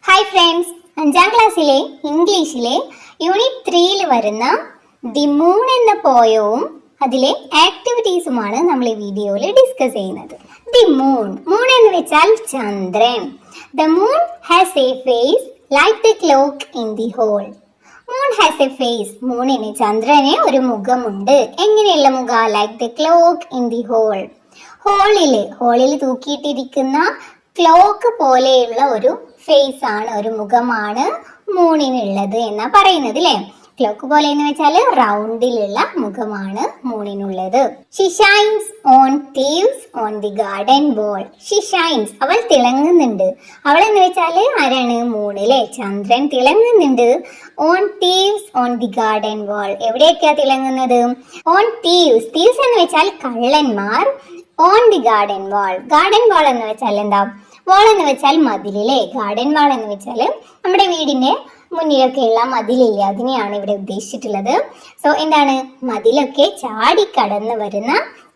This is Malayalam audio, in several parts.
ഹായ് ഫ്രണ്ട്സ്, 5ാം ക്ലാസ്സിലെ ഇംഗ്ലീഷിലെ യൂണിറ്റ് 3യിൽ വരുന്ന ദി മൂൺ എന്ന പോയവും അതിലെ ആക്ടിവിറ്റീസുമാണ് നമ്മൾ ഈ വീഡിയോയിൽ ഡിസ്കസ് ചെയ്യുന്നത്. ദി മൂൺ എന്ന് വെച്ചാൽ ചന്ദ്രൻ. The moon has a face like the clock in the hall. Moon has a face. മൂണിന് ചന്ദ്രന് ഒരു മുഖമുണ്ട്. എങ്ങനെയുള്ള മുഖം? Like the clock in the hall. ഹോളിൽ തൂക്കിയിട്ടിരിക്കുന്ന ക്ലോക്ക് പോലെയുള്ള ഒരു ഫേസ് ആണ്, ഒരു മുഖമാണ് മൂണിനുള്ളത് എന്നാ പറയുന്നത് അല്ലേ. ക്ലോക്ക് പോലെ എന്ന് വെച്ചാൽ റൗണ്ടിലുള്ള മുഖമാണ് മൂണിനുള്ളത്. She shines on thieves on the garden wall. She shines, അവൾ തിളങ്ങുന്നുണ്ട്. അവൾ എന്ന് വെച്ചാൽ ആരാണ്? മൂണിലെ ചന്ദ്രൻ തിളങ്ങുന്നുണ്ട്. On thieves on the garden wall. എവിടെയൊക്കെയാ തിളങ്ങുന്നത്? ഓൺ thieves എന്ന് വെച്ചാൽ കള്ളന്മാർ. On the garden wall. Garden wall എന്ന് വെച്ചാൽ എന്താ? വാൾ എന്ന് വെച്ചാൽ മതിലില്ലേ. ഗാർഡൻ വാൾ എന്ന് വെച്ചാൽ നമ്മുടെ വീടിന്റെ മുന്നിലൊക്കെയുള്ള മതിലില്ലേ, അതിനെയാണ് ഇവിടെ ഉദ്ദേശിച്ചിട്ടുള്ളത്. സോ എന്താണ്? മതിലൊക്കെ ചാടിക്കടന്ന് വരുന്ന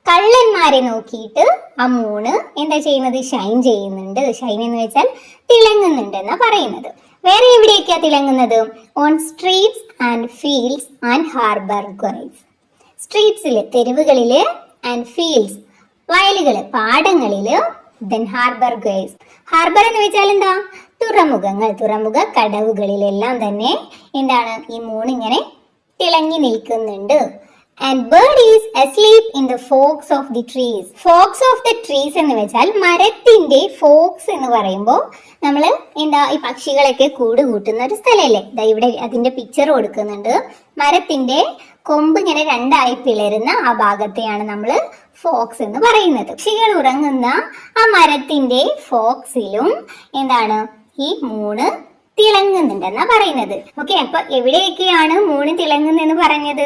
കള്ളന്മാരെ നോക്കിയിട്ട് ആ മൂണ് എന്താ ചെയ്യുന്നത്? ഷൈൻ ചെയ്യുന്നുണ്ട്. ഷൈൻ എന്ന് വെച്ചാൽ തിളങ്ങുന്നുണ്ട് എന്നാ പറയുന്നത്. വേറെ എവിടെയൊക്കെയാ തിളങ്ങുന്നത്? On streets and fields and harbour guys. സ്ട്രീറ്റ്സില്, തെരുവുകളില്, ആൻഡ് ഫീൽഡ്സ് വയലുകള്, പാടങ്ങളില്, then harbor guys. ഹാർബർ എന്ന് വെച്ചാൽ എന്താ? തുറമുഖങ്ങൾ, തുറമുഖ കടവുകളിലെല്ലാം തന്നെ എന്താണ്? ഈ മൂൺ ഇങ്ങനെ തിളങ്ങി നിൽക്കുന്നുണ്ട്. And bird is asleep in the forks of the trees. Forks of the trees എന്ന് വെച്ചാൽ മരത്തിന്റെ ഫോക്സ് എന്ന് പറയുമ്പോൾ നമ്മൾ എന്താ, ഈ പക്ഷികളൊക്കെ കൂട് കൂട്ടുന്ന ഒരു സ്ഥലമല്ലേ. ഇവിടെ അതിന്റെ പിക്ചർ കൊടുക്കുന്നുണ്ട്. മരത്തിന്റെ കൊമ്പ് ഇങ്ങനെ രണ്ടായി പിളരുന്ന ആ ഭാഗത്തെയാണ് നമ്മൾ ഫോക്സ് എന്ന് പറയുന്നത്. പക്ഷികൾ ഉറങ്ങുന്ന ആ മരത്തിന്റെ ഫോക്സിലും എന്താണ്? ഈ മൂണ് തിളങ്ങുന്നുണ്ടെന്നാ പറയുന്നത്. ഓക്കെ, അപ്പൊ എവിടെയൊക്കെയാണ് മൂണ് തിളങ്ങുന്നെന്ന് പറഞ്ഞത്?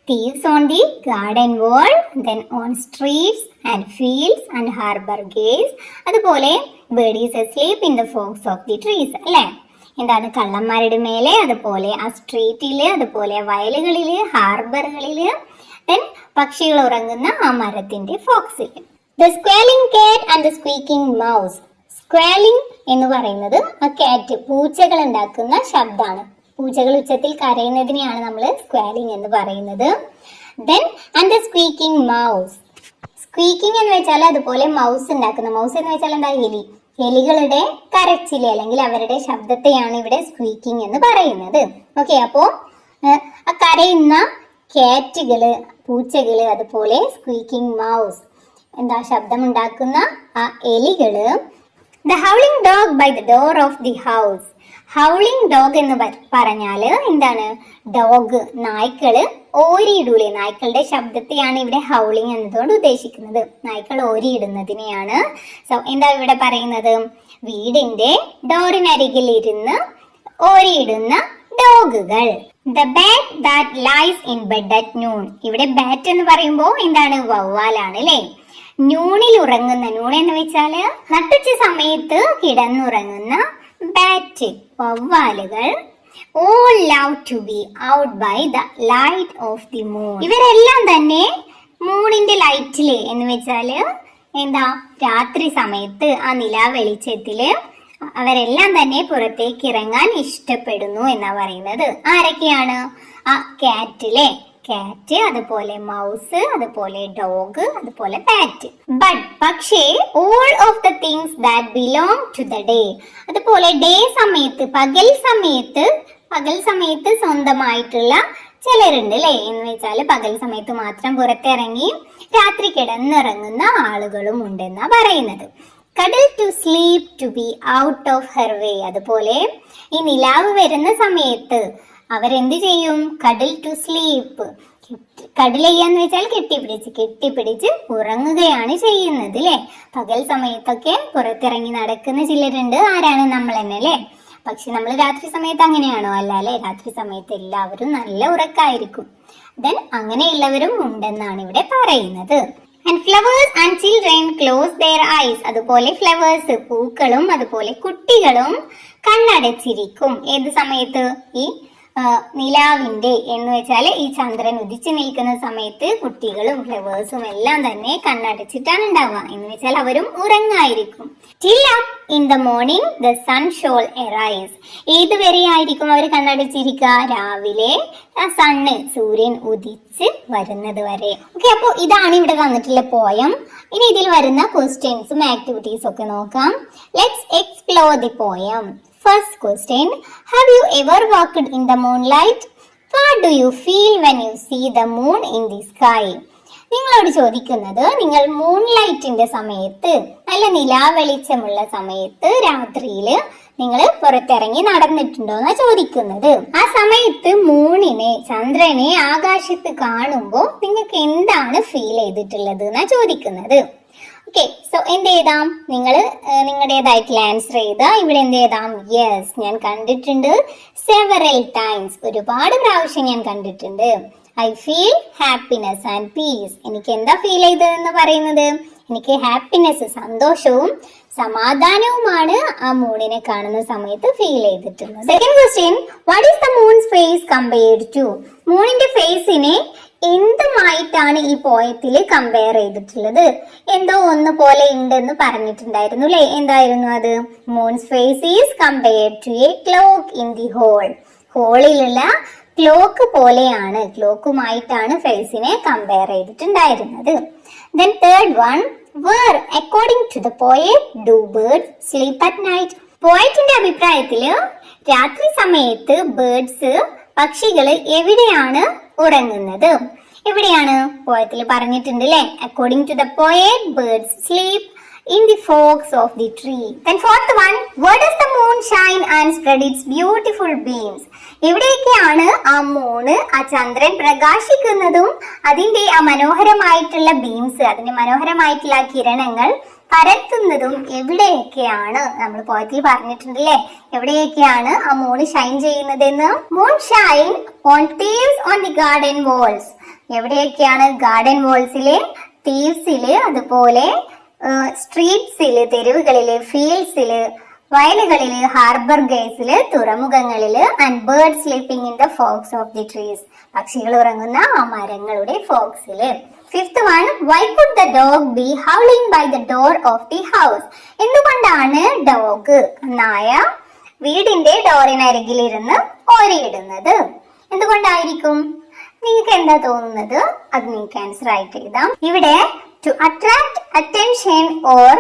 thieves on the garden wall, then on streets and fields and harbour guys. അതുപോലെ bird is asleep in the forks of the trees അല്ലേ. എന്താണ്? കള്ളന്മാരുടെ മേലെ, അതുപോലെ ആ സ്ട്രീറ്റില്, അതുപോലെ വയലുകളില്, ഹാർബറുകളില്, then പക്ഷികൾ ഉറങ്ങുന്ന ആ മരത്തിന്റെ ഫോക്സിൽ. The squalling cat and the squeaking mouse. സ്ക്വാലിംഗ് എന്ന് പറയുന്നത് ആ കാറ്റ്, പൂച്ചകൾ ഉണ്ടാക്കുന്ന ശബ്ദമാണ്. പൂച്ചകൾ ഉച്ചത്തിൽ കരയുന്നതിനെയാണ് നമ്മൾ സ്ക്വാലിംഗ് എന്ന് പറയുന്നത്. Then and the squeaking mouse. സ്ക്വീക്കിംഗ് എന്ന് വെച്ചാൽ അതുപോലെ മൗസ് ഉണ്ടാക്കുന്ന, മൗസ് എന്ന് വെച്ചാൽ എന്താ? എലി. എലികളുടെ കരച്ചില് അല്ലെങ്കിൽ അവരുടെ ശബ്ദത്തെയാണ് ഇവിടെ സ്ക്വീക്കിംഗ് എന്ന് പറയുന്നത്. ഓക്കെ, അപ്പോ ആ കരയുന്ന കാറ്റുകള്, പൂച്ചകള്, അതുപോലെ സ്ക്വീക്കിംഗ് മൗസ് എന്താ ശബ്ദമുണ്ടാക്കുന്ന ആ എലികള്. The howling dog by the door of the house. Howling dog എന്ന് പറഞ്ഞാല് എന്താണ്? ഡോഗ്, നായ്ക്കള് ഓരിയിടൂലേ, നായ്ക്കളുടെ ശബ്ദത്തെയാണ് ഇവിടെ ഹൗളിംഗ് എന്നതുകൊണ്ട് ഉദ്ദേശിക്കുന്നത്. നായ്ക്കൾ ഓരിയിടുന്നതിനെയാണ്. സോ എന്താ ഇവിടെ പറയുന്നത്? വീടിന്റെ ഡോറിനരികിൽ ഇരുന്ന് ഓരിയിടുന്ന ഡോഗുകൾ. The bat that lies in bed at noon. ഇവിടെ ബാറ്റ് എന്ന് പറയുമ്പോൾ എന്താണ്? വവ്വാലാണ് അല്ലേ. ന്യൂണിൽ ഉറങ്ങുന്ന, ന്യൂൺ എന്ന് വെച്ചാല് നട്ടുച്ച സമയത്ത് കിടന്നുറങ്ങുന്ന ബാറ്റ്, വവ്വാലുകൾ. All love to be out by the light of the moon. ഇവരെല്ലാം തന്നെ മൂണിന്റെ ലൈറ്റില് എന്ന് വെച്ചാല് എന്താ? രാത്രി സമയത്ത് ആ നിലാ വെളിച്ചത്തില് അവരെല്ലാം തന്നെ പുറത്തേക്ക് ഇറങ്ങാൻ ഇഷ്ടപ്പെടുന്നു എന്നാ പറയുന്നത്. ആരൊക്കെയാണ്? ആ കാറ്റിലെ, കാറ്റ്, അതുപോലെ മൗസ്, അതുപോലെ ഡോഗ്, അതുപോലെ ബാറ്റ്. ബട്ട് പക്ഷേ all of the things that belong to the day. അതുപോലെ ഡേ സമയത്ത്, പകൽ സമയത്ത് സ്വന്തമായിട്ടുള്ള ചിലരുണ്ട് അല്ലേ. എന്ന് വെച്ചാല് പകൽ സമയത്ത് മാത്രം പുറത്തിറങ്ങി രാത്രി കിടന്നിറങ്ങുന്ന ആളുകളും ഉണ്ടെന്നാ പറയുന്നത്. കടൽ to sleep to be out of her way. അതുപോലെ ഈ നിലാവ് വരുന്ന സമയത്ത് അവരെന്ത് ചെയ്യും? കടൽ ടു സ്ലീപ്പ്, കടൽ ചെയ്യാന്ന് വെച്ചാൽ കെട്ടിപ്പിടിച്ച് ഉറങ്ങുകയാണ് ചെയ്യുന്നത് അല്ലെ. പകൽ സമയത്തൊക്കെ പുറത്തിറങ്ങി നടക്കുന്ന ചിലരുണ്ട്. ആരാണ്? നമ്മൾ തന്നെ അല്ലെ. പക്ഷെ നമ്മൾ രാത്രി സമയത്ത് അങ്ങനെയാണോ? അല്ല അല്ലെ. രാത്രി സമയത്ത് എല്ലാവരും നല്ല ഉറക്കായിരിക്കും. ദെൻ അങ്ങനെയുള്ളവരും ഉണ്ടെന്നാണ് ഇവിടെ പറയുന്നത്. And flowers and children close their eyes. അതുപോലെ ഫ്ലവേഴ്സ്, പൂക്കളും അതുപോലെ കുട്ടികളും കണ്ണടച്ചിരിക്കും. ഏത് സമയത്ത്? ഈ നിലാവിന്റെ എന്ന് വെച്ചാൽ ഈ ചന്ദ്രൻ ഉദിച്ചു നിൽക്കുന്ന സമയത്ത് കുട്ടികളും ഫ്ലവേഴ്സും എല്ലാം തന്നെ കണ്ണടച്ചിട്ടാണ് ഉണ്ടാവുക. എന്ന് വെച്ചാൽ അവരും ഉറങ്ങായിരിക്കും. Till up in the morning the sun shall arise. ഏതുവരെ ആയിരിക്കും അവർ കണ്ണടച്ചിരിക്കുക? രാവിലെ സണ്ണ് സൂര്യൻ ഉദിച്ച് വരുന്നത് വരെ. ഓക്കെ, അപ്പൊ ഇതാണ് ഇവിടെ തന്നിട്ടുള്ള പോയം. ഇനി ഇതിൽ വരുന്ന ക്വസ്റ്റ്യൻസും ആക്ടിവിറ്റീസും ഒക്കെ നോക്കാം. Let's explore the poem. First question, have you ever walked in the moonlight? What do you feel when you see the moon in the sky? നിങ്ങളോട് ചോദിക്കുന്നത്, നിങ്ങൾ മൂൺലൈറ്റിന്റെ സമയത്ത്, നല്ല നിലാവെളിച്ചമുള്ള സമയത്ത് രാത്രിയില് നിങ്ങൾ പുറത്തിറങ്ങി നടന്നിട്ടുണ്ടോ എന്നാ ചോദിക്കുന്നത്. ആ സമയത്ത് മൂണിനെ, ചന്ദ്രനെ ആകാശത്ത് കാണുമ്പോൾ നിങ്ങൾക്ക് എന്താണ് ഫീൽ ചെയ്തിട്ടുള്ളത് എന്നാ ചോദിക്കുന്നത്. ഓക്കെ, സോ എന്ത് ചെയ്താം? നിങ്ങൾ നിങ്ങളുടേതായിട്ടുള്ള ആൻസർ ചെയ്താ. ഇവിടെ എന്ത് ചെയ്താം? യെസ്, ഞാൻ കണ്ടിട്ടുണ്ട്. സെവറൽ ടൈംസ്, ഒരുപാട് പ്രാവശ്യം ഞാൻ കണ്ടിട്ടുണ്ട്. I feel happiness and piece. എനിക്ക് എന്താ ഫീൽ ചെയ്തതെന്ന് പറയുന്നത്? എനിക്ക് ഹാപ്പിനെസ്, സന്തോഷവും സമാധാനവുമാണ് ആ മൂണിനെ കാണുന്ന സമയത്ത് ഫീൽ ചെയ്തിട്ടുള്ളത്. Second question, what is the moon's face compared to? മൂണിന്റെ ഫേസിനെ എന്തുമായിട്ടാണ് ഈ പോയത്തിൽ കമ്പയർ ചെയ്തിട്ടുള്ളത്? എന്തോ ഒന്ന് പോലെ ഉണ്ടെന്ന് പറഞ്ഞിട്ടുണ്ടായിരുന്നു അല്ലെ? എന്തായിരുന്നു അത്? Moon's face is compared to a clock in the hall. ഹോളിലുള്ള ക്ലോക്ക് പോലെയാണ്, ക്ലോക്കുമായിട്ടാണ് ഫേസിനെ കമ്പയർ ചെയ്തിട്ടുണ്ടായിരുന്നത്. Then third one, where according to the poet do birds sleep at night? പോയറ്റിന്റെ അഭിപ്രായത്തില് രാത്രി സമയത്ത് ബേർഡ്സ്, പക്ഷികള് എവിടെയാണ് ഉറങ്ങുന്നത്? എവിടെയാണ്? പോയത്തിൽ പറഞ്ഞിട്ടുണ്ട് അല്ലെ? According to the poet, birds sleep in the forks of the tree. Then fourth one, where does the moon shine and spread its beautiful beams? എവിടെയൊക്കെയാണ് ആ മൂണ്, ആ ചന്ദ്രൻ പ്രകാശിക്കുന്നതും അതിന്റെ ആ മനോഹരമായിട്ടുള്ള ബീംസ്, അതിന്റെ മനോഹരമായിട്ടുള്ള കിരണങ്ങൾ പരത്തുന്നതും എവിടെയൊക്കെയാണ്? നമ്മൾ പോയത്തിൽ പറഞ്ഞിട്ടുണ്ടല്ലേ എവിടെയൊക്കെയാണ് ആ മൂണ് ഷൈൻ ചെയ്യുന്നതെന്ന്. Moon shine on thieves on the garden walls. എവിടെയൊക്കെയാണ്? ഗാർഡൻ വാൾസിലെ, തീവ്സില്, അതുപോലെ സ്ട്രീറ്റ്സില്, തെരുവുകളില്, ഫീൽഡ്സില്, വയലുകളില്, ഹാർബർ ഗേസില്, തുറമുഖങ്ങളില്, and bird sleeping in the forks of the trees. പക്ഷികൾ ഉറങ്ങുന്ന ആ മരങ്ങളുടെ ഫോക്സില്. Fifth one, why could the dog be howling by the door of the house? എന്തുകൊണ്ടാണ് ഡോഗ്, നായ, വീടിന്റെ ഡോറിനരികിലിരുന്ന് ഓരിയിടുന്നത്? എന്തുകൊണ്ടായിരിക്കും? നിങ്ങൾക്ക് എന്താ തോന്നുന്നത്? അത് നിങ്ങൾക്ക് ആൻസർ ആയിട്ട് എഴുതാം. ഇവിടെ to attract attention or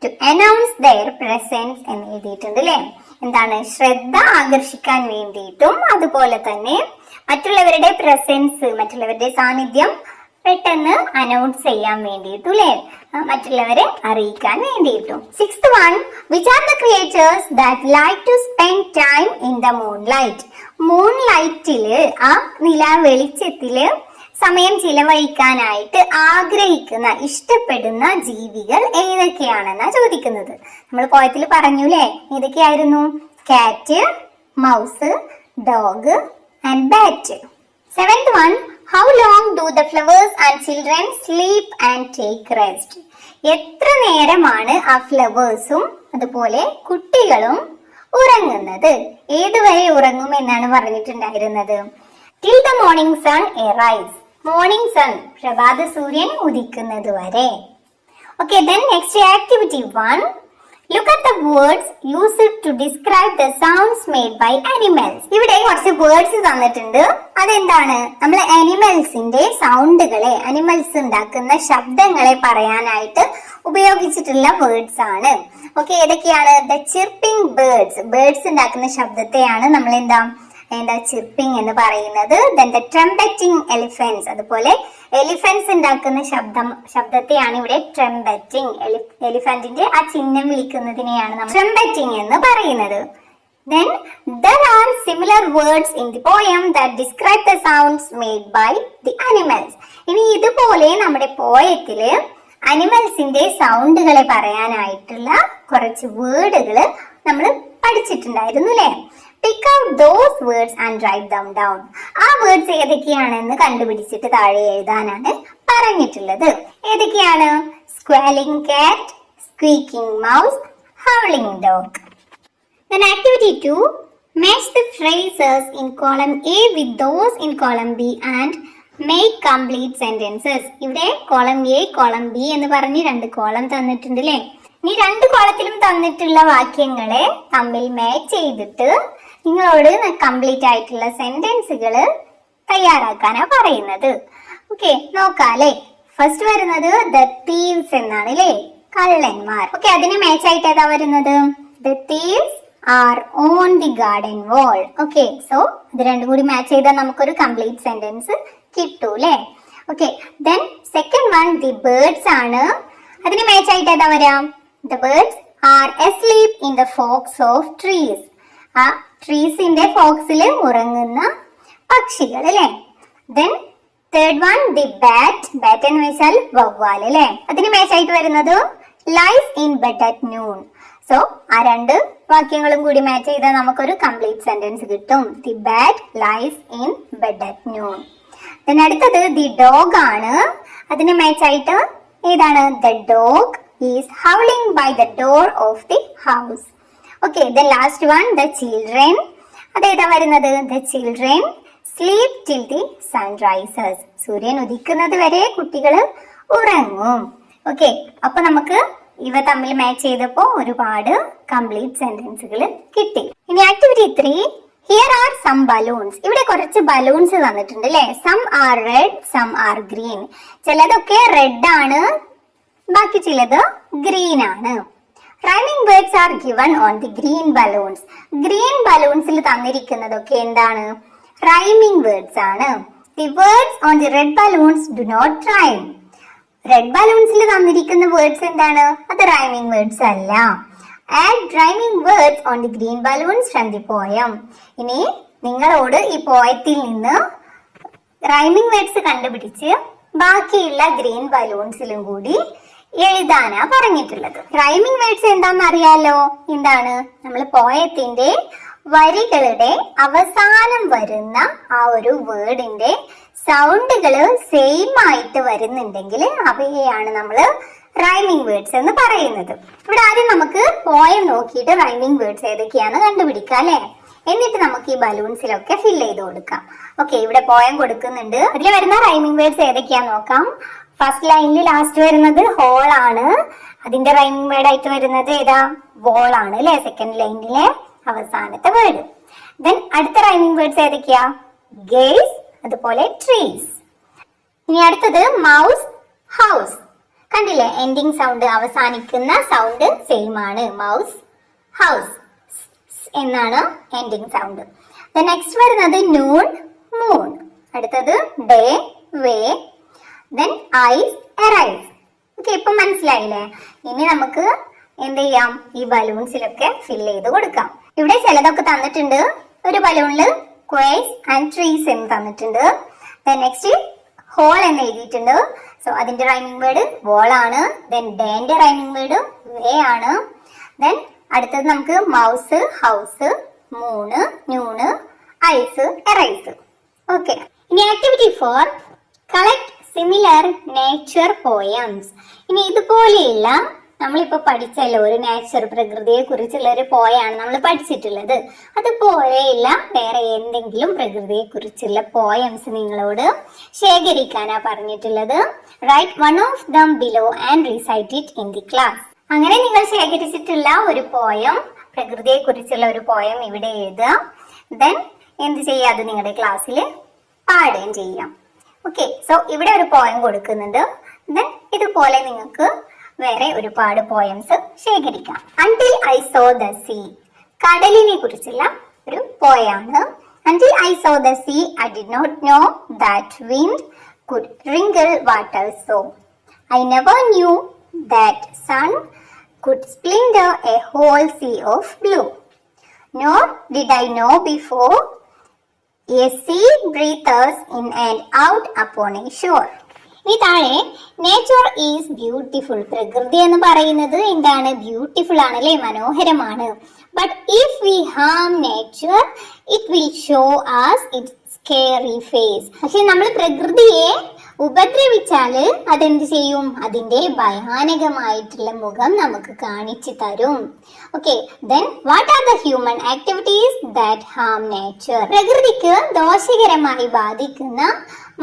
to announce their presence എന്ന് എഴുതിയിട്ടുണ്ട് അല്ലെ? എന്താണ്? ശ്രദ്ധ ആകർഷിക്കാൻ വേണ്ടിയിട്ടും അതുപോലെ തന്നെ മറ്റുള്ളവരുടെ പ്രസൻസ്, മറ്റുള്ളവരുടെ സാന്നിധ്യം പെട്ടെന്ന് അനൗൺസ് ചെയ്യാൻ വേണ്ടിയിട്ടും അല്ലെ? മറ്റുള്ളവരെ അറിയിക്കാൻ വേണ്ടിയിട്ടും. Sixth one, which are the creatures that like to spend time in the moonlight? മൂൺലൈറ്റില്, ആ നിലാ വെളിച്ചത്തില് സമയം ചിലവഴിക്കാനായിട്ട് ആഗ്രഹിക്കുന്ന, ഇഷ്ടപ്പെടുന്ന ജീവികൾ ഏതൊക്കെയാണെന്നാ ചോദിക്കുന്നത്. നമ്മൾ പോയത്തിൽ പറഞ്ഞുല്ലേ ഏതൊക്കെയായിരുന്നു? കാറ്റ്, mouse, dog and bat. Seventh one, how long do the flowers and children sleep and take rest? എത്ര നേരമാണ് ആ ഫ്ലവേഴ്സും അതുപോലെ കുട്ടികളും ഉറങ്ങുന്നത്? ഏതുവരെ ഉറങ്ങും എന്നാണ് പറഞ്ഞിട്ടുണ്ടായിരുന്നത്? Till the morning sun arise. Morning sun, പ്രഭാത സൂര്യൻ ഉദിക്കുന്നത് വരെ. Okay, then next activity 1, look at the words used to describe the sounds made by animals. ഇവിടെ കുറച്ച് വേർഡ്സ് തന്നിട്ടുണ്ട്. അതെന്താണ്? നമ്മൾ ആനിമൽസിന്റെ സൗണ്ടുകളെ, അനിമൽസ് ഉണ്ടാക്കുന്ന ശബ്ദങ്ങളെ പറയാനായിട്ട് ഉപയോഗിച്ചിട്ടുള്ള വേർഡ്സ് ആണ്. ഓക്കെ, ഏതൊക്കെയാണ്? ദ ചിർപ്പിംഗ് ബേർഡ്സ്, ബേർഡ്സ് ഉണ്ടാക്കുന്ന ശബ്ദത്തെയാണ് നമ്മൾ എന്താ ചിർപ്പിംഗ് എന്ന് പറയുന്നത്. ദെൻ ദ ട്രംപറ്റിംഗ് എലിഫന്റ്സ്, അതുപോലെ എലിഫന്റ്സ് ഉണ്ടാക്കുന്ന ശബ്ദത്തെയാണ് ഇവിടെ ട്രംപറ്റിംഗ്. എലിഫന്റിന്റെ ആ ചിഹ്നം വിളിക്കുന്നതിനെയാണ് നമ്മൾ ട്രംപറ്റിംഗ് എന്ന് പറയുന്നത്. Then there are similar words in the poem that describe the sounds made by the animals. ഇനി ഇതുപോലെ നമ്മുടെ പോയത്തില് അനിമൽസിന്റെ സൗണ്ടുകളെ പറയാനായിട്ടുള്ള കുറച്ച് വേർഡുകൾ നമ്മൾ പഠിച്ചിട്ടുണ്ടായിരുന്നു അല്ലെ? Pick out those words and write them down. ആ വേർഡ്സ് ഏതൊക്കെയാണെന്ന് കണ്ടുപിടിച്ചിട്ട് താഴെ എഴുതാനാണ് പറഞ്ഞിട്ടുള്ളത്. ഏതൊക്കെയാണ്? Squalling cat, squeaking mouse, howling dog. Then activity 2, Match the phrases in column A with those in column B and make complete sentences. ഇവിടെ കോളം എ കോളം ബി എന്ന് പറഞ്ഞ് രണ്ട് കോളം തന്നിട്ടുണ്ട് അല്ലേ. ഇനി രണ്ട് കോളത്തിലും തന്നിട്ടുള്ള വാക്യങ്ങളെ തമ്മിൽ മാച്ച് ചെയ്തിട്ട് നിങ്ങളോട് കംപ്ലീറ്റ് ആയിട്ടുള്ള സെന്റൻസുകൾ തയ്യാറാക്കാനാ പറയുന്നത്. ഓക്കെ, നോക്കാല്ലേ. ഫസ്റ്റ് വരുന്നത് ദ thieves എന്നാണ് അല്ലേ, കള്ളന്മാർ. ഓക്കെ, അതിന് മാച്ച് ആയിട്ട് ഏതാ വരുന്നത്? The thieves are on the garden wall. Okay, so ഇത് രണ്ടും കൂടി മാച്ച് ചെയ്താൽ നമുക്കൊരു കംപ്ലീറ്റ് സെന്റൻസ് കിട്ടൂ അല്ലേ. Okay, then second one the birds ആണ്. അതിന് മാച്ച് ആയിട്ട് ഏതാ വരാം? The birds are asleep in the forks of trees. ആ ട്രീസിന്റെ ഫോക്സിൽ ഉറങ്ങുന്ന പക്ഷികൾ അല്ലേ. Then third one the bat എന്ന് വെച്ചാൽ വവ്വാൽ അല്ലേ. അതിന് മാച്ച് ആയിട്ട് വരുന്നത് lies in bed at noon. So ആ രണ്ട് വാക്യങ്ങളും കൂടി മാച്ച് ചെയ്താൽ നമുക്കൊരു കംപ്ലീറ്റ് സെന്റൻസ് കിട്ടും. The bat lies in bed at noon. Then അടുത്തത് ദി ഡോഗ് ആണ്. അതിന് മാച്ച് ആയിട്ട് ഏതാണ്? The dog is howling by the door of the house. Okay, the last one the children. അതേതാ വരുന്നത്? The children sleep till the Sunrisers. സൂര്യൻ ഉദിക്കുന്നത് വരെ കുട്ടികൾ ഉറങ്ങും. ഓക്കെ, അപ്പൊ നമുക്ക് ഇവ തമ്മിൽ മാച്ച് ചെയ്തപ്പോ ഒരുപാട് കംപ്ലീറ്റ് സെന്റൻസുകൾ കിട്ടി. ഇനി activity 3, here are some balloons. ഇവിടെ കുറച്ച് ബലൂൺസ് തന്നിട്ടുണ്ട് അല്ലെ. Some are red, some are green. ചിലതൊക്കെ റെഡ് ആണ്, ബാക്കി ചിലത് ഗ്രീൻ ആണ്. Rhyming words are given on the green balloons. ഗ്രീൻ ബലൂൺസിൽ തന്നിരിക്കുന്നതൊക്കെ എന്താണ്? റൈമിംഗ് വേർഡ്സ് ആണ്. The words on the red balloons do not rhyme. Red ബലൂൺസിൽ തന്നിരിക്കുന്ന വേർഡ്സ് എന്താണ്? അത് റൈമിംഗ് വേർഡ്സ് അല്ല. Add rhyming words on the green balloons from the poem. ഇനി നിങ്ങളോട് ഈ പോയത്തിൽ നിന്ന് റൈമിംഗ് വേർഡ്സ് കണ്ടുപിടിച്ച് ബാക്കിയുള്ള ഗ്രീൻ ബലൂൺസിലും കൂടി എഴുതാനാ പറഞ്ഞിട്ടുള്ളത്. റൈമിംഗ് വേർഡ്സ് എന്താണെന്ന് അറിയാലോ. എന്താണ്? നമ്മൾ പോയത്തിന്റെ വരികളുടെ അവസാനം വരുന്ന ആ ഒരു വേർഡിന്റെ സൗണ്ടുകള് സെയിം ആയിട്ട് വരുന്നുണ്ടെങ്കിൽ അവയെയാണ് നമ്മൾ റൈമിംഗ് വേർഡ്സ് എന്ന് പറയുന്നത്. ഇവിടെ ആദ്യം നമുക്ക് പോയം നോക്കിയിട്ട് റൈമിംഗ് വേർഡ്സ് ഏതൊക്കെയാന്ന് കണ്ടുപിടിക്കാം അല്ലെ. എന്നിട്ട് നമുക്ക് ഈ ബലൂൺസിലൊക്കെ ഫിൽ ചെയ്ത് കൊടുക്കാം. ഓക്കെ, ഇവിടെ പോയം കൊടുക്കുന്നുണ്ട്. അതിൽ വരുന്ന റൈമിംഗ് വേർഡ്സ് ഏതൊക്കെയാന്ന് നോക്കാം. ഫസ്റ്റ് ലൈനിൽ ലാസ്റ്റ് വരുന്നത് ഹോൾ ആണ്. അതിന്റെ റൈമിംഗ് വേർഡ് ആയിട്ട് വരുന്നത് ഏതാ? വോൾ ആണ് അല്ലെ, സെക്കൻഡ് ലൈനിലെ അവസാനത്തെ വേർഡ്. ദെൻ അടുത്ത റൈമിംഗ് വേർഡ്സ് ഏതൊക്കെയാ? ഗേൾസ്, അതുപോലെ ട്രീസ്. ഇനി അടുത്തത് മൗസ്, ഹൗസ്. കണ്ടില്ലേ, എൻഡിങ് സൗണ്ട്, അവസാനിക്കുന്ന സൗണ്ട് സെയിം ആണ്. മൗസ്, ഹൗസ് എന്നാണ് എൻഡിങ് സൗണ്ട്. നെക്സ്റ്റ് വരുന്നത് നൂൺ, മൂൺ. അടുത്തത് day, way. Then eyes, arise. Okay, ഇപ്പൊ മനസ്സിലായില്ലേ? ഇനി നമുക്ക് എന്ത് ചെയ്യാം? ഈ ബലൂൺസിലൊക്കെ ഫിൽ ചെയ്ത് കൊടുക്കാം. ഇവിടെ ചിലതൊക്കെ തന്നിട്ടുണ്ട്. ഒരു ബലൂണില് ക്വേസ് ആൻഡ് ട്രീസ് എന്ന് തന്നിട്ടുണ്ട്. നെക്സ്റ്റ് ഹോൾ എന്ന് എഴുതിയിട്ടുണ്ട്. സോ അതിന്റെ റൈമിംഗ് വേർഡ് വോൾ ആണ്. ദെൻ ഡേന്റെ റൈമിംഗ് വേർഡ് വേ ആണ്. ദെൻ അടുത്തത് നമുക്ക് mouse, house, moon, noon, ice, arise. Okay, ഇനി activity 4, collect similar nature poems. ഇനി ഇതുപോലെയുള്ള നമ്മളിപ്പോ പഠിച്ചല്ലോ, ഒരു നേച്ചർ, പ്രകൃതിയെ കുറിച്ചുള്ള ഒരു പോയാണ് നമ്മൾ പഠിച്ചിട്ടുള്ളത്. അതുപോലെയുള്ള വേറെ എന്തെങ്കിലും പ്രകൃതിയെ കുറിച്ചുള്ള പോയംസ് നിങ്ങളോട് ശേഖരിക്കാനാ പറഞ്ഞിട്ടുള്ളത്. Write one of them below and recite it in the class. അങ്ങനെ നിങ്ങൾ ശേഖരിച്ചിട്ടുള്ള ഒരു പോയം, പ്രകൃതിയെ കുറിച്ചുള്ള ഒരു പോയം ഇവിടെ എഴുതുക. ദെൻ എന്ത് ചെയ്യാം? അത് നിങ്ങളുടെ ക്ലാസ്സിൽ പാടുകയും ചെയ്യാം. ഓക്കെ, സോ ഇവിടെ ഒരു പോയം കൊടുക്കുന്നുണ്ട്. ദെൻ ഇതുപോലെ നിങ്ങൾക്ക് വേറെ ഒരുപാട് പോയംസ് ശേഖരിക്കാം. Until I saw the sea, കടലിനെ കുറിച്ചുള്ള ഒരു പോയാണ്. Until I saw the sea I did not know that wind could wrinkle water so. I never knew that sun could splinter a whole sea of blue. Nor did I know before a sea breathes in and out upon a shore. ഈ താഴെ നേച്ചർ ഈസ് ബ്യൂട്ടിഫുൾ, പ്രകൃതി എന്ന് പറയുന്നത് എന്താണ്? ബ്യൂട്ടിഫുൾ ആണ് അല്ലെ, മനോഹരമാണ്. But if we harm nature it will show us its scary face. പക്ഷെ നമ്മൾ പ്രകൃതിയെ ഉപദ്രവിച്ചാല് അതെന്ത് ചെയ്യും? അതിന്റെ ഭയാനകമായിട്ടുള്ള മുഖം നമുക്ക് കാണിച്ചു തരും. Okay, then what are the human activities that harm nature? പ്രകൃതിക്ക് ദോഷകരമായി ബാധിക്കുന്ന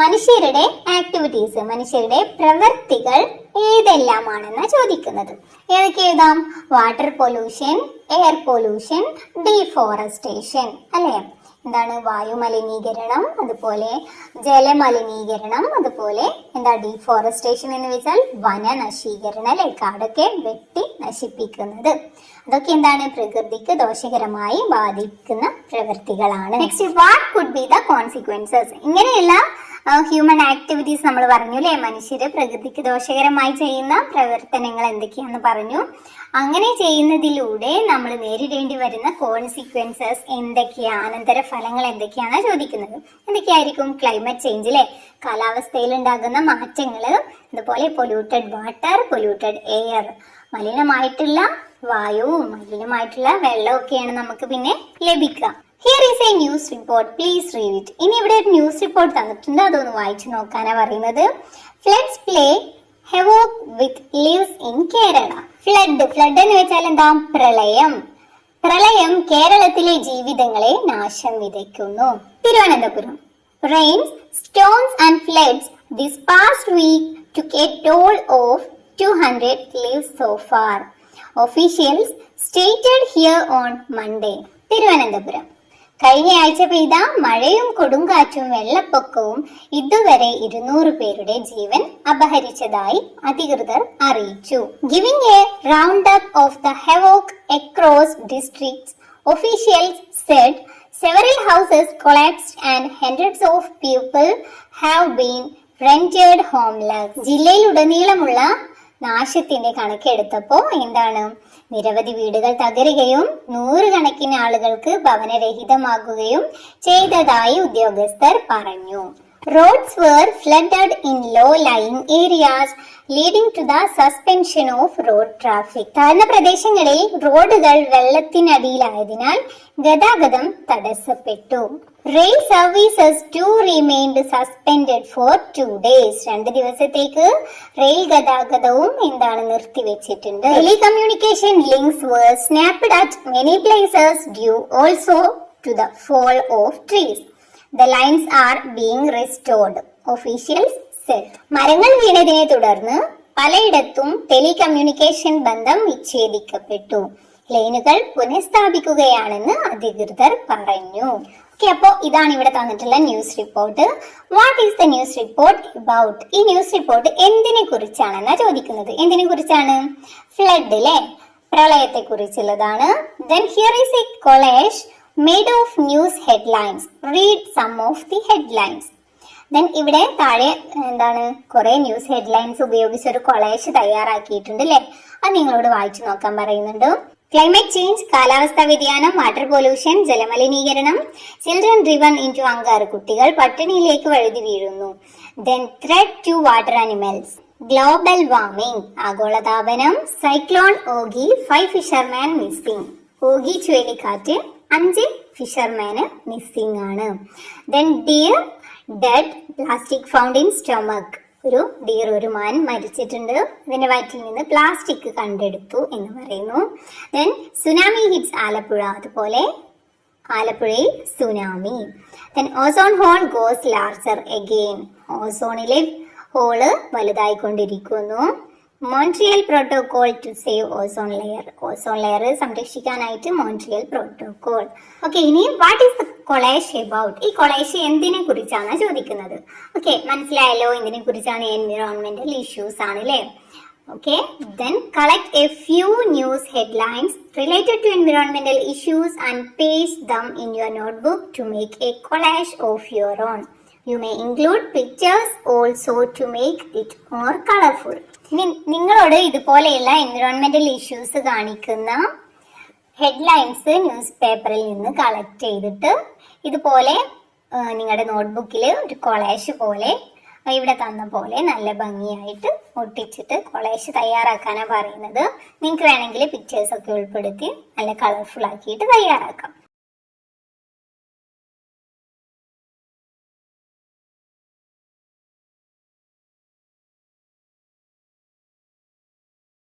മനുഷ്യരുടെ ആക്ടിവിറ്റീസ്, മനുഷ്യരുടെ പ്രവൃത്തികൾ ഏതെല്ലാമാണെന്ന് ചോദിക്കുന്നത്. ഏതൊക്കെ എഴുതാം? Water pollution, air pollution, deforestation, അല്ലേ? എന്താണ്? വായു മലിനീകരണം, അതുപോലെ ജലമലിനീകരണം, അതുപോലെ എന്താ ഡീഫോറസ്റ്റേഷൻ എന്ന് വെച്ചാൽ വനനശീകരണം, അല്ലെ? കാടൊക്കെ വെട്ടി നശിപ്പിക്കുന്നത്. അതൊക്കെ എന്താണ്? പ്രകൃതിക്ക് ദോഷകരമായി ബാധിക്കുന്ന പ്രവൃത്തികളാണ്. Next, what could be the consequences? ഇങ്ങനെയുള്ള ഹ്യൂമൻ ആക്ടിവിറ്റീസ് നമ്മൾ പറഞ്ഞു, അല്ലെ? മനുഷ്യര് പ്രകൃതിക്ക് ദോഷകരമായി ചെയ്യുന്ന പ്രവർത്തനങ്ങൾ എന്തൊക്കെയാണെന്ന് പറഞ്ഞു. അങ്ങനെ ചെയ്യുന്നതിലൂടെ നമ്മൾ നേരിടേണ്ടി വരുന്ന കോൺസിക്വൻസസ് എന്തൊക്കെയാ, അനന്തര ഫലങ്ങൾ എന്തൊക്കെയാണ് ചോദിക്കുന്നത്. എന്തൊക്കെയായിരിക്കും? ക്ലൈമറ്റ് ചേഞ്ച്, അല്ലെ? കാലാവസ്ഥയിൽ ഉണ്ടാകുന്ന മാറ്റങ്ങള്, അതുപോലെ പൊല്യൂട്ടഡ് വാട്ടർ, പൊല്യൂട്ടഡ് എയർ, മലിനമായിട്ടുള്ള വായുവും മലിനമായിട്ടുള്ള വെള്ളവും ഒക്കെയാണ് നമുക്ക് പിന്നെ ലഭിക്കുക. Here is A news report, please read it. ഇനി ഇവിടെ ഒരു ന്യൂസ് റിപ്പോർട്ട് തന്നിട്ടുണ്ട്, അതൊന്ന് വായിച്ചു നോക്കാനാ പറയുന്നത്. Floods play havoc with lives in Kerala. Flood എന്ന് വെച്ചാൽ എന്താ? പ്രളയം. പ്രളയം കേരളത്തിലെ ജീവിതങ്ങളെ നാശം വിതയ്ക്കുന്നു. Thiruvananthapuram. Rains, storms and floods this past week took a toll of 200 lives so far, officials stated here on Monday. Thiruvananthapuram. കഴിഞ്ഞ ആഴ്ച പെയ്ത മഴയും കൊടുങ്കാറ്റും വെള്ളപ്പൊക്കവും ഇതുവരെ 200 പേരുടെ ജീവൻ അപഹരിച്ചതായി അധികൃതർ അറിയിച്ചു. Giving a round up of the havoc across districts, officials said several houses collapsed and hundreds of people have been rendered homeless. ജില്ലയിലുടനീളമുള്ള നാശത്തിന്റെ കണക്കെടുത്തപ്പോ എന്താണ്? നിരവധി വീടുകൾ തകരുകയും നൂറുകണക്കിന് ആളുകൾക്ക് ഭവനരഹിതമാകുകയും ചെയ്തതായി ഉദ്യോഗസ്ഥർ പറഞ്ഞു. Roads were flooded in low-lying areas, leading to the suspension of road traffic. താഴ്ന്ന പ്രദേശങ്ങളിൽ റോഡുകൾ വെള്ളത്തിനടിയിലായതിനാൽ ഗതാഗതം തടസ്സപ്പെട്ടു. Rail services too remained suspended for 2 days. 2 ദിവസത്തേക്ക് റെയിൽ ഗതാഗതവും എന്താണ്? നിർത്തിവെച്ചിട്ടുണ്ട്. Telecommunication links were snapped at many places due also to the fall of trees. The lines are being restored, officials said. മരങ്ങൾ വീണതിനെ തുടർന്ന് പലയിടത്തും ടെലികമ്മ്യൂണിക്കേഷൻ ബന്ധം വിച്ഛേദിക്കപ്പെട്ടു. ലൈനുകൾ പുനഃസ്ഥാപിക്കുകയാണെന്ന് അധികൃതർ പറഞ്ഞു. ഓക്കെ, അപ്പോ ഇതാണ് ഇവിടെ തന്നിട്ടുള്ള news report. What is the news report about? ഈ ന്യൂസ് റിപ്പോർട്ട് എന്തിനെ കുറിച്ചാണെന്നാ ചോദിക്കുന്നത്. എന്തിനെ കുറിച്ചാണ്? ഫ്ലഡ്, അല്ലെ? പ്രളയത്തെ കുറിച്ചുള്ളതാണ്. Then here is a collage made of news headlines. Read some of the headlines. Then ഇവിടെ താഴെ എന്താണ്? കുറെ ന്യൂസ് ഹെഡ്ലൈൻസ് ഉപയോഗിച്ച് ഒരു കൊളേജ് തയ്യാറാക്കിയിട്ടുണ്ട്, അല്ലെ? അത് നിങ്ങളോട് വായിച്ചു നോക്കാൻ പറയുന്നുണ്ട്. ക്ലൈമറ്റ് ചേഞ്ച്, കാലാവസ്ഥാ വ്യതിയാനം, വാട്ടർ പൊല്യൂഷൻ, ജലമലിനീകരണം, ചിൽഡ്രൻ ഡ്രിവൺ ഇൻടു അങ്കർ, കുട്ടികൾ പട്ടിണിയിലേക്ക് വഴുതി വീഴുന്നു. Then threat to water animals, global warming, ആഗോളതാപനം, cyclone Ockhi, 5 fisherman missing. Ockhi ചുഴലിക്കാറ്റ്, 5 ഫിഷർമാന് മിസ്സിംഗ് ആണ്. Then deer dead, plastic found in stomach. ഒരു ഡിയർ, ഒരു മാൻ മരിച്ചിട്ടുണ്ട്, അതിന്റെ വയറ്റിൽ നിന്ന് പ്ലാസ്റ്റിക് കണ്ടെടുത്തു എന്ന് പറയുന്നു. Then സുനാമി ഹിറ്റ്സ് ആലപ്പുഴ, അതുപോലെ ആലപ്പുഴയിൽ tsunami. Then ozone hole goes larger again, ഓസോണിലെ ഹോള് വലുതായിക്കൊണ്ടിരിക്കുന്നു. Montreal protocol to save ozone layer, ozone layer സംരക്ഷിക്കാനായിട്ട് മോൺട്രിയൽ പ്രോട്ടോകോൾ. ഓക്കെ, ഇനി what is the collage about? ഈ കൊളേജ് എന്തിനെ കുറിച്ചാണ് ചോദിക്കുന്നത്. ഓക്കെ, മനസ്സിലായല്ലോ എന്തിനെ കുറിച്ചാണ്? എൻവിറോൺമെന്റൽ ഇഷ്യൂസ് ആണ്, അല്ലേ? Okay, then collect a few news headlines related to environmental issues and paste them in your notebook to make a collage of your own. You may include pictures also to make it more colorful. നിങ്ങളോട് ഇതുപോലെയുള്ള എൻവിറോൺമെന്റൽ ഇഷ്യൂസ് കാണിക്കുന്ന ഹെഡ്ലൈൻസ് ന്യൂസ് പേപ്പറിൽ നിന്ന് കളക്ട് ചെയ്തിട്ട് ഇതുപോലെ നിങ്ങളുടെ നോട്ട്ബുക്കിൽ ഒരു കൊളേജ് പോലെ ഇവിടെ തന്ന പോലെ നല്ല ഭംഗിയായിട്ട് ഒട്ടിച്ചിട്ട് കൊളേജ് തയ്യാറാക്കാനാണ് പറയുന്നത്. നിങ്ങൾക്ക് വേണമെങ്കിൽ പിക്ചേഴ്സ് ഒക്കെ ഉൾപ്പെടുത്തി നല്ല കളർഫുൾ ആക്കിയിട്ട് തയ്യാറാക്കാം.